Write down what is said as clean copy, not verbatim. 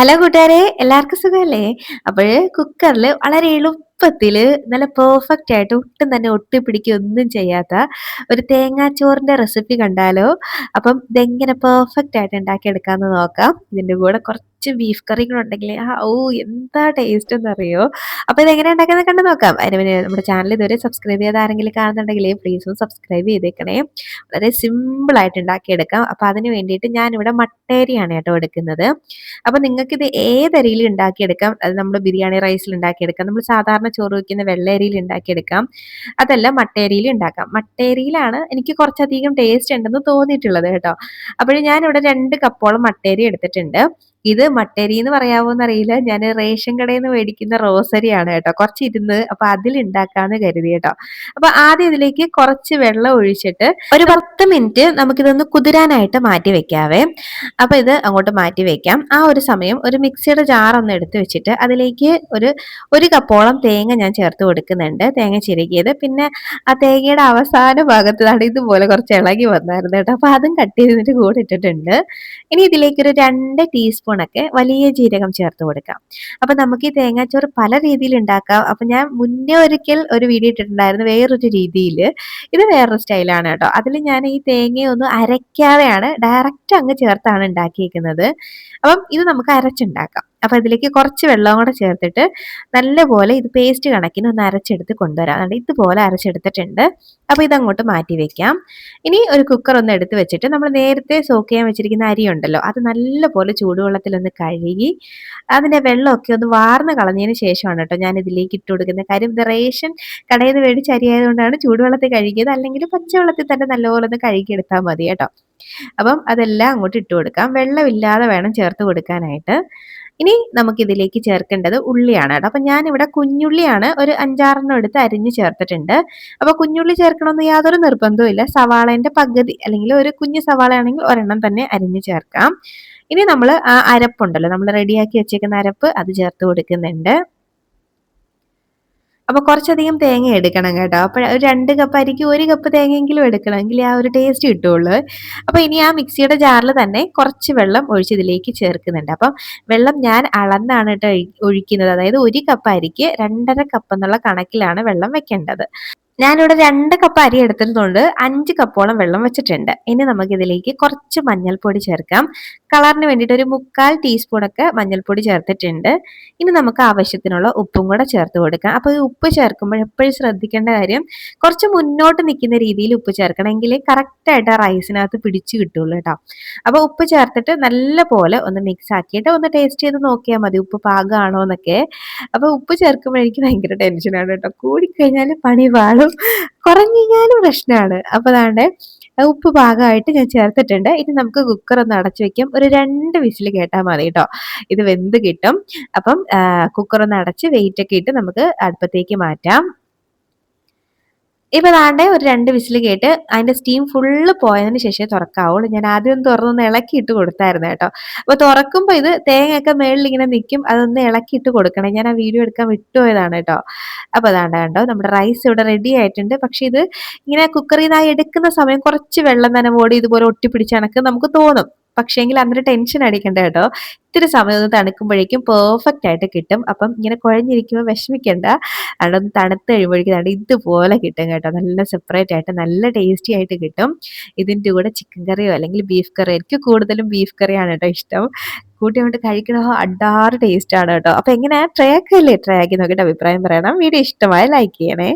Hello കൂട്ടുകാരെ, എല്ലാവർക്കും സുഖമല്ലേ? അപ്പോഴ് കുക്കറിൽ വളരെ എളുപ്പത്തില് നല്ല പെർഫെക്റ്റ് ആയിട്ട് ഒട്ടും തന്നെ ഒട്ടിപ്പിടിക്കുകയൊന്നും ചെയ്യാത്ത ഒരു തേങ്ങാച്ചോറിന്റെ റെസിപ്പി കണ്ടാലോ? അപ്പം ഇതെങ്ങനെ പെർഫെക്റ്റ് ആയിട്ട് ഉണ്ടാക്കിയെടുക്കാമെന്ന് നോക്കാം. ഇതിന്റെ കൂടെ കുറച്ച് ബീഫ് കറിയും കൂടെ ഉണ്ടെങ്കിൽ എന്താ ടേസ്റ്റ് എന്നറിയോ? അപ്പോൾ ഇതെങ്ങനെ ഉണ്ടാക്കുന്നത് കണ്ടു നോക്കാം. അതിന് മുന്നേ നമ്മുടെ ചാനൽ ഇതുവരെ സബ്സ്ക്രൈബ് ചെയ്ത ആരെങ്കിലും കാണുന്നുണ്ടെങ്കിൽ പ്ലീസ് ഒന്ന് സബ്സ്ക്രൈബ് ചെയ്തേക്കണേ. വളരെ സിമ്പിൾ ആയിട്ട് ഉണ്ടാക്കിയെടുക്കാം. അപ്പോൾ അതിന് വേണ്ടിയിട്ട് ഞാനിവിടെ മട്ടേരിയാണ് കേട്ടോ എടുക്കുന്നത്. അപ്പൊ നിങ്ങൾക്കിത് ഏതരിയിൽ ഉണ്ടാക്കിയെടുക്കാം. അത് നമ്മൾ ബിരിയാണി റൈസിൽ ഉണ്ടാക്കിയെടുക്കാം. നമ്മൾ സാധാരണ ചോറ് വയ്ക്കുന്ന വെള്ള അരിയിൽ ഉണ്ടാക്കിയെടുക്കാം. അതല്ല മട്ടേരിയിൽ ഉണ്ടാക്കാം. മട്ടേരിയിലാണ് എനിക്ക് കുറച്ചധികം ടേസ്റ്റ് ഉണ്ടെന്ന് തോന്നിയിട്ടുള്ളത് കേട്ടോ. അപ്പോഴും ഞാനിവിടെ 2 കപ്പോളം മട്ടേരി എടുത്തിട്ടുണ്ട്. ഇത് മട്ടേരി എന്ന് പറയാവോന്ന് അറിയില്ല. ഞാൻ റേഷൻ കടയിൽ നിന്ന് മേടിക്കുന്ന റോസരിയാണ് കേട്ടോ. കുറച്ച് ഇരുന്ന് അപ്പൊ അതിൽ ഉണ്ടാക്കാന്ന് കരുതി കേട്ടോ. അപ്പൊ ആദ്യം ഇതിലേക്ക് കുറച്ച് വെള്ളം ഒഴിച്ചിട്ട് ഒരു 10 മിനിറ്റ് നമുക്കിതൊന്ന് കുതിരാനായിട്ട് മാറ്റി വെക്കാവേ. അപ്പൊ ഇത് അങ്ങോട്ട് മാറ്റി വെക്കാം. ആ ഒരു സമയം ഒരു മിക്സിയുടെ ജാർ ഒന്ന് എടുത്ത് വെച്ചിട്ട് അതിലേക്ക് ഒരു കപ്പോളം തേങ്ങ ഞാൻ ചേർത്ത് കൊടുക്കുന്നുണ്ട്. തേങ്ങ ചിരകിയത്. പിന്നെ ആ തേങ്ങയുടെ അവസാന ഭാഗത്ത് ഇതുപോലെ കുറച്ച് ഇളകി വന്നായിരുന്നു കേട്ടോ. അപ്പൊ അതും കട്ട് ചെയ്തിട്ട് കൂടെ ഇട്ടിട്ടുണ്ട്. ഇനി ഇതിലേക്ക് ഒരു 2 ടീസ്പൂണൊക്കെ വലിയ ജീരകം ചേർത്ത് കൊടുക്കാം. അപ്പൊ നമുക്ക് ഈ തേങ്ങാച്ചോറ് പല രീതിയിൽ ഉണ്ടാക്കാം. അപ്പൊ ഞാൻ മുന്നേ ഒരിക്കൽ ഒരു വീഡിയോ ഇട്ടിട്ടുണ്ടായിരുന്നു വേറൊരു രീതിയിൽ. ഇത് വേറൊരു സ്റ്റൈലാണ് കേട്ടോ. അതിൽ ഞാൻ ഈ തേങ്ങയൊന്നും അരയ്ക്കാതെയാണ് ഡയറക്റ്റ് അങ്ങ് ചേർത്താണ് ഉണ്ടാക്കിയിരിക്കുന്നത്. അപ്പം ഇത് നമുക്ക് അരച്ചുണ്ടാക്കാം. അപ്പൊ ഇതിലേക്ക് കുറച്ച് വെള്ളം കൂടെ ചേർത്തിട്ട് നല്ലപോലെ ഇത് പേസ്റ്റ് കണക്കിന് ഒന്ന് അരച്ചെടുത്ത് കൊണ്ടുവരാം. അതുകൊണ്ട് ഇതുപോലെ അരച്ചെടുത്തിട്ടുണ്ട്. അപ്പൊ ഇതങ്ങോട്ട് മാറ്റി വെക്കാം. ഇനി ഒരു കുക്കർ ഒന്ന് എടുത്ത് വെച്ചിട്ട് നമ്മൾ നേരത്തെ സോക്ക് ചെയ്യാൻ വെച്ചിരിക്കുന്ന അരി ഉണ്ടല്ലോ, അത് നല്ലപോലെ ചൂടുവെള്ളത്തിലൊന്ന് കഴുകി അതിന്റെ വെള്ളമൊക്കെ ഒന്ന് വാർന്ന് കളഞ്ഞതിന് ശേഷമാണ് കേട്ടോ ഞാൻ ഇതിലേക്ക് ഇട്ട് കൊടുക്കുന്നത്. കാര്യം ഇത് റേഷൻ കടയിൽ നിന്ന് മേടിച്ച അരി ആയതുകൊണ്ടാണ് ചൂടുവെള്ളത്തിൽ കഴുകിയത്. അല്ലെങ്കിൽ പച്ചവെള്ളത്തിൽ തന്നെ നല്ലപോലെ ഒന്ന് കഴുകിയെടുത്താൽ മതി കേട്ടോ. അപ്പം അതെല്ലാം അങ്ങോട്ട് ഇട്ട് കൊടുക്കാം. വെള്ളമില്ലാതെ വേണം ചേർത്ത് കൊടുക്കാനായിട്ട്. ഇനി നമുക്കിതിലേക്ക് ചേർക്കേണ്ടത് ഉള്ളിയാണ് കേട്ടോ. അപ്പം ഞാനിവിടെ കുഞ്ഞുള്ളിയാണ് ഒരു 5-6 എടുത്ത് അരിഞ്ഞ് ചേർത്തിട്ടുണ്ട്. അപ്പോൾ കുഞ്ഞുള്ളി ചേർക്കണമെന്ന് യാതൊരു നിർബന്ധവും ഇല്ല. സവാളേൻ്റെ പകുതി അല്ലെങ്കിൽ ഒരു കുഞ്ഞു സവാള ആണെങ്കിൽ ഒരെണ്ണം തന്നെ അരിഞ്ഞ് ചേർക്കാം. ഇനി നമ്മൾ ആ അരപ്പുണ്ടല്ലോ, നമ്മൾ റെഡിയാക്കി വെച്ചേക്കുന്ന അരപ്പ് അത് ചേർത്ത് കൊടുക്കുന്നുണ്ട്. അപ്പൊ കുറച്ചധികം തേങ്ങ എടുക്കണം കേട്ടോ. അപ്പോൾ ഒരു 2 കപ്പ് അരിക്ക് 1 കപ്പ് തേങ്ങയെങ്കിലും എടുക്കണം. എങ്കിലേ ആ ഒരു ടേസ്റ്റ് കിട്ടുള്ളൂ. അപ്പൊ ഇനി ആ മിക്സിയുടെ ജാറിൽ തന്നെ കുറച്ച് വെള്ളം ഒഴിച്ച് ഇതിലേക്ക് ചേർക്കുന്നുണ്ട്. അപ്പം വെള്ളം ഞാൻ അളന്നാണ് കേട്ടോ ഒഴിക്കുന്നത്. അതായത് 1 കപ്പ് അരിക്ക് 2.5 കപ്പ് എന്നുള്ള കണക്കിലാണ് വെള്ളം വെക്കേണ്ടത്. ഞാനിവിടെ 2 കപ്പ് അരി എടുത്തതുകൊണ്ട് 5 കപ്പോളം വെള്ളം വെച്ചിട്ടുണ്ട്. ഇനി നമുക്കിതിലേക്ക് കുറച്ച് മഞ്ഞൾപ്പൊടി ചേർക്കാം. കളറിന് വേണ്ടിയിട്ട് ഒരു 3/4 ടീസ്പൂണൊക്കെ മഞ്ഞൾപ്പൊടി ചേർത്തിട്ടുണ്ട്. ഇനി നമുക്ക് ആവശ്യത്തിനുള്ള ഉപ്പും കൂടെ ചേർത്ത് കൊടുക്കാം. അപ്പോൾ ഈ ഉപ്പ് ചേർക്കുമ്പോൾ എപ്പോഴും ശ്രദ്ധിക്കേണ്ട കാര്യം കുറച്ച് മുന്നോട്ട് നിൽക്കുന്ന രീതിയിൽ ഉപ്പ് ചേർക്കണം. എങ്കിലേ കറക്റ്റായിട്ട് ആ റൈസിനകത്ത് പിടിച്ചു കിട്ടുള്ളൂ കേട്ടോ. അപ്പോൾ ഉപ്പ് ചേർത്തിട്ട് നല്ല പോലെ ഒന്ന് മിക്സ് ആക്കിയിട്ട് ഒന്ന് ടേസ്റ്റ് ചെയ്ത് നോക്കിയാൽ മതി ഉപ്പ് പാകമാണോ എന്നൊക്കെ. അപ്പോൾ ഉപ്പ് ചേർക്കുമ്പോൾ എനിക്ക് ഭയങ്കര ടെൻഷനാണ് കേട്ടോ. കൂടിക്കഴിഞ്ഞാൽ പണി പാളും, കുറഞ്ഞു കഴിഞ്ഞാലും പ്രശ്നമാണ്. അപ്പോൾ ദാണ്ടെ ഉപ്പ് പാകമായിട്ട് ഞാൻ ചേർത്തിട്ടുണ്ട്. ഇനി നമുക്ക് കുക്കർ ഒന്ന് അടച്ചു വെക്കാം. ഒരു 2 വിസിൽ കേട്ടാൽ മതി കേട്ടോ. ഇത് വെന്ത് കിട്ടും. അപ്പം കുക്കർ ഒന്ന് അടച്ച് വെയിറ്റ് ഒക്കെ ഇട്ട് നമുക്ക് അടുപ്പത്തേക്ക് മാറ്റാം. ഇപ്പൊ ദാണ്ടെ ഒരു 2 വിസിൽ കേട്ട് അതിന്റെ സ്റ്റീം ഫുള്ള് പോയതിന് ശേഷമേ തുറക്കാവുള്ളൂ. ഞാൻ ആദ്യം ഒന്ന് തുറന്നൊന്ന് ഇളക്കിയിട്ട് കൊടുത്തായിരുന്നു കേട്ടോ. അപ്പൊ തുറക്കുമ്പോൾ ഇത് തേങ്ങയൊക്കെ മേളിൽ ഇങ്ങനെ നിൽക്കും. അതൊന്ന് ഇളക്കിയിട്ട് കൊടുക്കണം. ഞാൻ ആ വീഡിയോ എടുക്കാൻ വിട്ടുപോയതാണ് കേട്ടോ. അപ്പൊ അതാണ്ട് കണ്ടോ നമ്മുടെ റൈസ് ഇവിടെ റെഡി ആയിട്ടുണ്ട്. പക്ഷെ ഇത് ഇങ്ങനെ കുക്കറിൽ നിന്ന് എടുക്കുന്ന സമയം കുറച്ച് വെള്ളം നനവോടെ ഇതുപോലെ ഒട്ടിപ്പിടിച്ച കണക്ക് നമുക്ക് തോന്നും. പക്ഷേങ്കിൽ അന്നൊരു ടെൻഷൻ അടിക്കണ്ട കേട്ടോ. ഇത്തിരി സമയം ഒന്ന് തണുക്കുമ്പോഴേക്കും പെർഫെക്റ്റ് ആയിട്ട് കിട്ടും. അപ്പം ഇങ്ങനെ കുഴഞ്ഞിരിക്കുമ്പോൾ വിഷമിക്കണ്ട. അതൊന്ന് തണുത്ത് കഴിയുമ്പോഴേക്കും ഇതുപോലെ കിട്ടും കേട്ടോ. നല്ല സെപ്പറേറ്റ് ആയിട്ട് നല്ല ടേസ്റ്റി ആയിട്ട് കിട്ടും. ഇതിൻ്റെ കൂടെ ചിക്കൻ കറിയോ അല്ലെങ്കിൽ ബീഫ് കറിയോ, എനിക്ക് കൂടുതലും ബീഫ് കറിയാണ് കേട്ടോ ഇഷ്ടം. കൂട്ടി അങ്ങോട്ട് കഴിക്കണോ അഡാറ് ടേസ്റ്റ് ആണ് കേട്ടോ. അപ്പൊ എങ്ങനെയാ ട്രൈ ആക്കിയല്ലേ? ട്രൈ ആക്കി നോക്കിയിട്ട് അഭിപ്രായം പറയണം. വീഡിയോ ഇഷ്ടമായ ലൈക്ക് ചെയ്യണേ.